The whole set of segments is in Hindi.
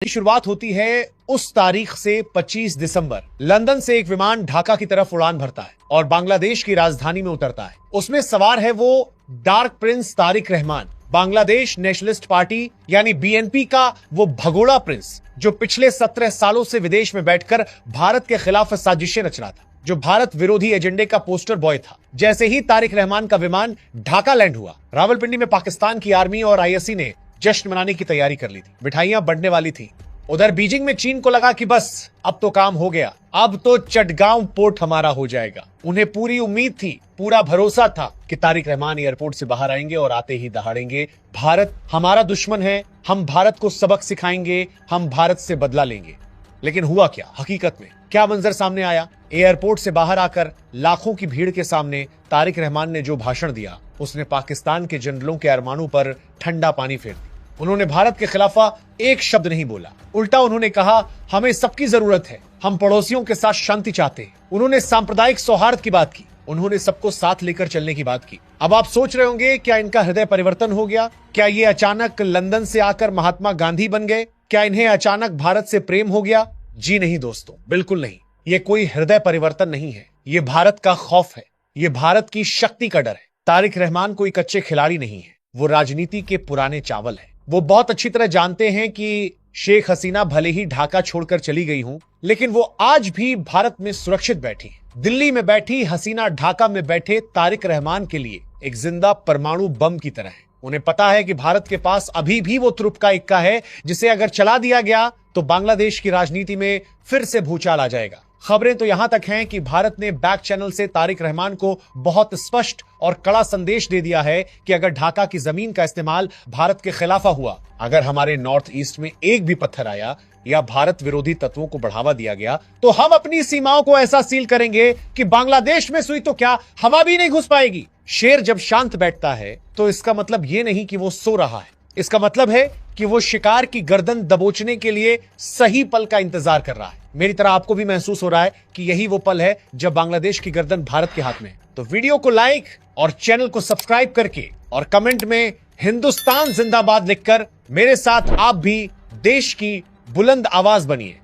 की शुरुआत होती है उस तारीख से 25 दिसंबर। लंदन से एक विमान ढाका की तरफ उड़ान भरता है और बांग्लादेश की राजधानी में उतरता है। उसमें सवार है वो dark Prince Tariq Rahman, Bangladesh nationalist party यानी बीएनपी का वो भगोड़ा प्रिंस जो पिछले 17 सालों से विदेश में बैठकर भारत के खिलाफ साजिशें रच रहा था, जो भारत विरोधी एजेंडे का पोस्टर बॉय था। जैसे ही तारिक रहमान का विमान ढाका लैंड हुआ, रावलपिंडी में पाकिस्तान की आर्मी और आईएससी ने जश्न मनाने की तैयारी कर ली थी। मिठाइयां बढ़ने वाली थी। उधर बीजिंग में चीन को लगा कि बस अब तो काम हो गया, अब तो चटगांव पोर्ट हमारा हो जाएगा। उन्हें पूरी उम्मीद थी, पूरा भरोसा था कि तारिक रहमान एयरपोर्ट से बाहर आएंगे और आते ही दहाड़ेंगे, भारत हमारा दुश्मन है, हम भारत को सबक सिखाएंगे, हम भारत से बदला लेंगे। लेकिन हुआ क्या? हकीकत में क्या मंजर सामने आया? एयरपोर्ट से बाहर आकर लाखों की भीड़ के सामने तारिक रहमान ने जो भाषण दिया, उसने पाकिस्तान के जनरलों के अरमानों पर ठंडा पानी फेर दिया। उन्होंने भारत के खिलाफ एक शब्द नहीं बोला, उल्टा उन्होंने कहा हमें सबकी जरूरत है, हम पड़ोसियों के साथ शांति चाहते हैं। उन्होंने सांप्रदायिक सौहार्द की बात की, उन्होंने सबको साथ लेकर चलने की बात की। अब आप सोच रहे होंगे क्या इनका हृदय परिवर्तन हो गया? क्या ये अचानक लंदन से आकर महात्मा गांधी बन गए? क्या इन्हें अचानक भारत से प्रेम हो गया? जी नहीं दोस्तों, बिल्कुल नहीं। ये कोई हृदय परिवर्तन नहीं है, ये भारत का खौफ है, ये भारत की शक्ति का डर है। तारिक रहमान कोई कच्चे खिलाड़ी नहीं है, वो राजनीति के पुराने चावल है। वो बहुत अच्छी तरह जानते हैं कि शेख हसीना भले ही ढाका छोड़कर चली गई हूं, लेकिन वो आज भी भारत में सुरक्षित बैठी है। दिल्ली में बैठी हसीना ढाका में बैठे तारिक रहमान के लिए एक जिंदा परमाणु बम की तरह है। उन्हें पता है कि भारत के पास अभी भी वो तुरुप का इक्का है जिसे अगर चला दिया गया तो बांग्लादेश की राजनीति में फिर से भूचाल आ जाएगा। खबरें तो यहां तक हैं कि भारत ने बैक चैनल से तारिक रहमान को बहुत स्पष्ट और कड़ा संदेश दे दिया है कि अगर ढाका की जमीन का इस्तेमाल भारत के खिलाफ हुआ, अगर हमारे नॉर्थ ईस्ट में एक भी पत्थर आया या भारत विरोधी तत्वों को बढ़ावा दिया गया, तो हम अपनी सीमाओं को ऐसा सील करेंगे कि बांग्लादेश में सुई तो क्या हवा भी नहीं घुस पाएगी। शेर जब शांत बैठता है तो इसका मतलब ये नहीं कि वो सो रहा है, इसका मतलब है कि वो शिकार की गर्दन दबोचने के लिए सही पल का इंतजार कर रहा है। मेरी तरह आपको भी महसूस हो रहा है कि यही वो पल है जब बांग्लादेश की गर्दन भारत के हाथ में है। तो वीडियो को लाइक और चैनल को सब्सक्राइब करके और कमेंट में हिंदुस्तान जिंदाबाद लिखकर मेरे साथ आप भी देश की बुलंद आवाज बनिए।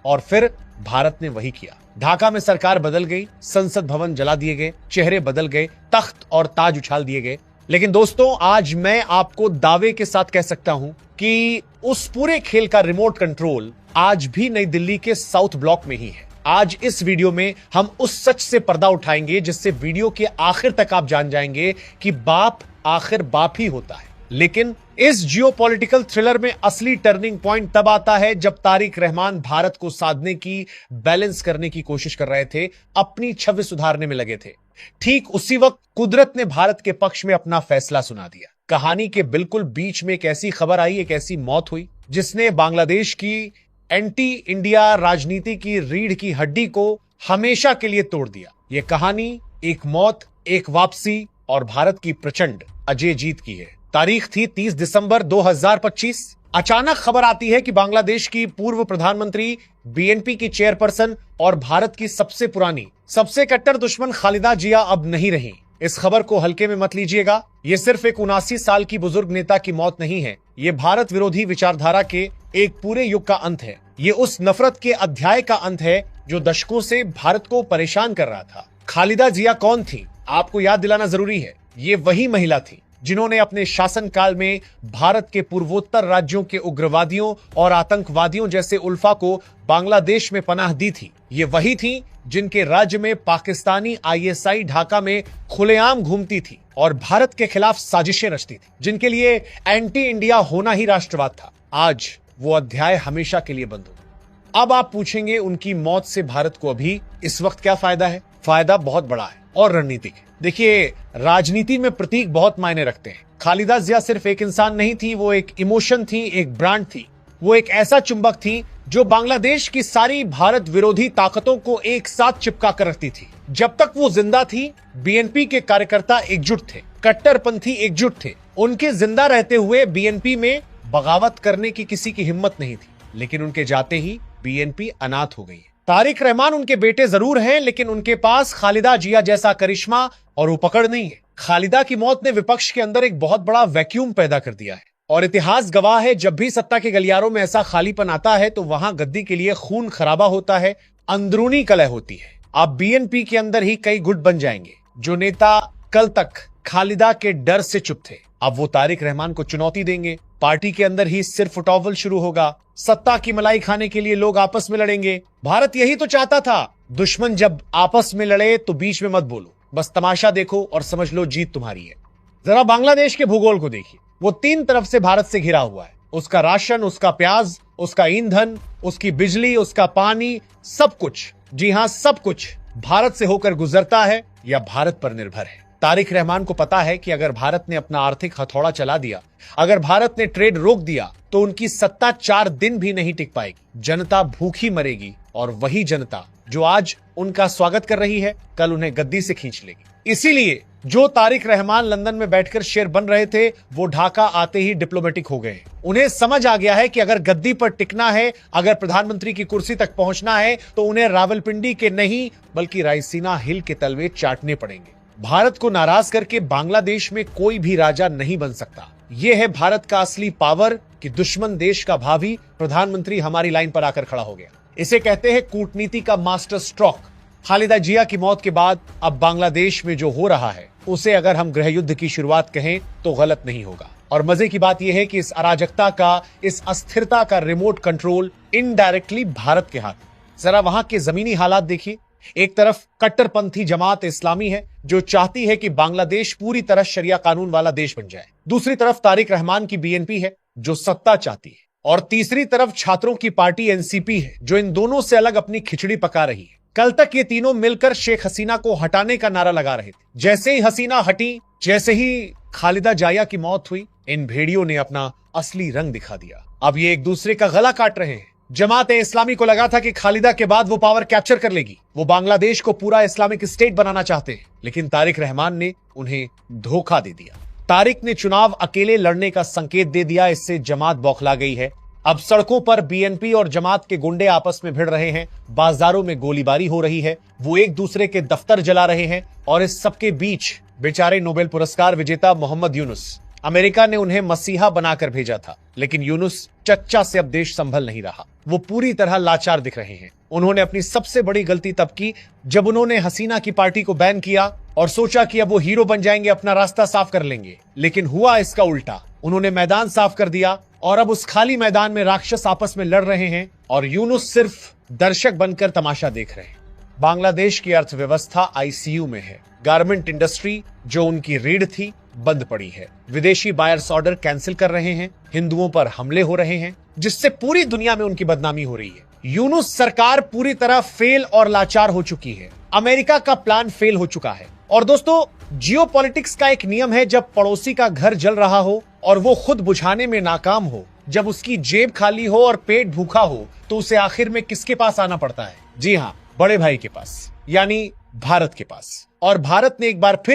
और फिर भारत ने वही किया। ढाका में सरकार बदल गई, संसद भवन जला दिए गए, चेहरे बदल गए, तख्त और ताज उछाल दिए गए। लेकिन दोस्तों, आज मैं आपको दावे के साथ कह सकता हूं कि उस पूरे खेल का रिमोट कंट्रोल आज भी नई दिल्ली के साउथ ब्लॉक में ही है। आज इस वीडियो में हम उस सच से पर्दा उठाएंगे जिससे वीडियो के आखिर तक आप जान जाएंगे कि बाप आखिर बाप ही होता है। लेकिन इस जियोपॉलिटिकल थ्रिलर में असली टर्निंग पॉइंट तब आता है जब तारिक रहमान भारत को साधने की, बैलेंस करने की कोशिश कर रहे थे, अपनी छवि सुधारने में लगे थे। ठीक उसी वक्त कुदरत ने भारत के पक्ष में अपना फैसला सुना दिया। कहानी के बिल्कुल बीच में एक ऐसी खबर आई, एक ऐसी मौत हुई जिसने बांग्लादेश की एंटी इंडिया राजनीति की रीढ़ की हड्डी को हमेशा के लिए तोड़ दिया। यह कहानी एक मौत, एक वापसी और भारत की प्रचंड अजय जीत की है। तारीख थी 30 दिसंबर 2025। अचानक खबर आती है कि बांग्लादेश की पूर्व प्रधानमंत्री, बीएनपी की चेयरपर्सन और भारत की सबसे पुरानी, सबसे कट्टर दुश्मन खालिदा जिया अब नहीं रही। इस खबर को हल्के में मत लीजिएगा। ये सिर्फ एक 79 साल की बुजुर्ग नेता की मौत नहीं है, ये भारत विरोधी विचारधारा के एक पूरे युग का अंत है। ये उस नफरत के अध्याय का अंत है जो दशकों से भारत को परेशान कर रहा था। खालिदा जिया कौन थी? आपको याद दिलाना जरूरी है। ये वही महिला थी जिन्होंने अपने शासनकाल में भारत के पूर्वोत्तर राज्यों के उग्रवादियों और आतंकवादियों जैसे उल्फा को बांग्लादेश में पनाह दी थी। ये वही थी जिनके राज्य में पाकिस्तानी आईएसआई ढाका में खुलेआम घूमती थी और भारत के खिलाफ साजिशें रचती थी, जिनके लिए एंटी इंडिया होना ही राष्ट्रवाद था। आज वो अध्याय हमेशा के लिए बंद हो। अब आप पूछेंगे उनकी मौत से भारत को अभी इस वक्त क्या फायदा है? फायदा बहुत बड़ा है और रणनीतिक है। देखिए, राजनीति में प्रतीक बहुत मायने रखते हैं। खालिदा जिया सिर्फ एक इंसान नहीं थी, वो एक इमोशन थी, एक ब्रांड थी। वो एक ऐसा चुंबक थी जो बांग्लादेश की सारी भारत विरोधी ताकतों को एक साथ चिपका कर रखती थी। जब तक वो जिंदा थी, बीएनपी के कार्यकर्ता एकजुट थे, कट्टरपंथी एकजुट थे। उनके जिंदा रहते हुए बीएनपी में बगावत करने की किसी की हिम्मत नहीं थी, लेकिन उनके जाते ही बीएनपी अनाथ हो गई है। तारिक रहमान उनके बेटे जरूर हैं, लेकिन उनके पास खालिदा जिया जैसा करिश्मा और उपकड़ नहीं है। खालिदा की मौत ने विपक्ष के अंदर एक बहुत बड़ा वैक्यूम पैदा कर दिया है और इतिहास गवाह है, जब भी सत्ता के गलियारों में ऐसा खालीपन आता है तो वहां गद्दी के लिए खून खराबा होता है, अंदरूनी कलह होती है। अब बीएनपी के अंदर ही कई गुट बन जाएंगे। जो नेता कल तक खालिदा के डर से चुप थे, अब वो तारिक रहमान को चुनौती देंगे। पार्टी के अंदर ही सिर फुटौवल शुरू होगा। सत्ता की मलाई खाने के लिए लोग आपस में लड़ेंगे। भारत यही तो चाहता था। दुश्मन जब आपस में लड़े तो बीच में मत बोलो, बस तमाशा देखो और समझ लो जीत तुम्हारी है। जरा बांग्लादेश के भूगोल को देखिए। वो 3 तरफ से भारत से घिरा हुआ है। उसका राशन, उसका प्याज, उसका ईंधन, उसकी बिजली, उसका पानी, सब कुछ, जी हां सब कुछ भारत से होकर गुजरता है या भारत पर निर्भर है। तारिक रहमान को पता है कि अगर भारत ने अपना आर्थिक हथौड़ा चला दिया, अगर भारत ने ट्रेड रोक दिया तो उनकी सत्ता 4 दिन भी नहीं टिक पाएगी। जनता भूखी मरेगी और वही जनता जो आज उनका स्वागत कर रही है, कल उन्हें गद्दी से खींच लेगी। इसीलिए जो तारिक रहमान लंदन में बैठकर शेर बन रहे थे, वो ढाका आते ही डिप्लोमेटिक हो गए। उन्हें समझ आ गया है कि अगर गद्दी पर टिकना है, अगर प्रधानमंत्री की कुर्सी तक पहुंचना है, तो उन्हें रावलपिंडी के नहीं बल्कि रायसीना हिल के तलवे चाटने पड़ेंगे। भारत को नाराज करके बांग्लादेश में कोई भी राजा नहीं बन सकता। यह है भारत का असली पावर कि दुश्मन देश का भावी प्रधानमंत्री हमारी लाइन पर आकर खड़ा हो गया। इसे कहते हैं कूटनीति का मास्टर स्ट्रोक। खालिदा जिया की मौत के बाद अब बांग्लादेश में जो हो रहा है, उसे अगर हम गृह युद्ध की शुरुआत कहें तो गलत नहीं होगा। और मजे की बात यह है कि इस अराजकता का, इस अस्थिरता का रिमोट कंट्रोल इनडायरेक्टली भारत के हाथ। जरा वहां के जमीनी हालात देखिए। एक तरफ कट्टरपंथी जमात इस्लामी है जो चाहती है कि बांग्लादेश पूरी तरह शरिया कानून वाला देश बन जाए। दूसरी तरफ तारिक रहमान की बीएनपी है जो सत्ता चाहती है। और तीसरी तरफ छात्रों की पार्टी एनसीपी है जो इन दोनों से अलग अपनी खिचड़ी पका रही है। कल तक ये तीनों मिलकर शेख हसीना को हटाने का नारा लगा रहे थे। जैसे ही हसीना हटी, जैसे ही खालिदा जाया की मौत हुई, इन भेड़ियों ने अपना असली रंग दिखा दिया। अब ये एक दूसरे का गला काट रहे हैं। जमात-ए इस्लामी को लगा था कि खालिदा के बाद वो पावर कैप्चर कर लेगी, वो बांग्लादेश को पूरा इस्लामिक स्टेट बनाना चाहते हैं, लेकिन तारिक रहमान ने उन्हें धोखा दे दिया। तारिक ने चुनाव अकेले लड़ने का संकेत दे दिया। इससे जमात बौखला गई है। अब सड़कों पर बीएनपी और जमात के गुंडे आपस में भिड़ रहे हैं, बाजारों में गोलीबारी हो रही है, वो एक दूसरे के दफ्तर जला रहे हैं। और इस सबके बीच बेचारे नोबेल पुरस्कार विजेता मोहम्मद यूनुस, अमेरिका ने उन्हें मसीहा बनाकर भेजा था, लेकिन यूनुस चच्चा से अब देश संभल नहीं रहा। वो पूरी तरह लाचार दिख रहे हैं। उन्होंने अपनी सबसे बड़ी गलती तब की जब उन्होंने हसीना की पार्टी को बैन किया और सोचा कि अब वो हीरो बन जाएंगे, अपना रास्ता साफ कर लेंगे। लेकिन हुआ इसका उल्टा। उन्होंने मैदान साफ कर दिया और अब उस खाली मैदान में राक्षस आपस में लड़ रहे हैं और यूनुस सिर्फ दर्शक बनकर तमाशा देख रहे हैं। बांग्लादेश की अर्थव्यवस्था आईसीयू में है। गारमेंट इंडस्ट्री जो उनकी रीढ़ थी, बंद पड़ी है। विदेशी बायर्स ऑर्डर कैंसिल कर रहे हैं। हिंदुओं पर हमले हो रहे हैं, जिससे पूरी दुनिया में उनकी बदनामी हो रही है। यूनुस सरकार पूरी तरह फेल और लाचार हो चुकी है। अमेरिका का प्लान फेल हो चुका है। और दोस्तों, जियोपॉलिटिक्स का एक नियम है, जब पड़ोसी का घर जल रहा हो और वो खुद बुझाने में नाकाम हो, जब उसकी जेब खाली हो और पेट भूखा हो, तो उसे आखिर में किसके पास आना पड़ता है? जी हां, बड़े भाई के पास, यानी भारत के पास। और भारत ने एक बार फिर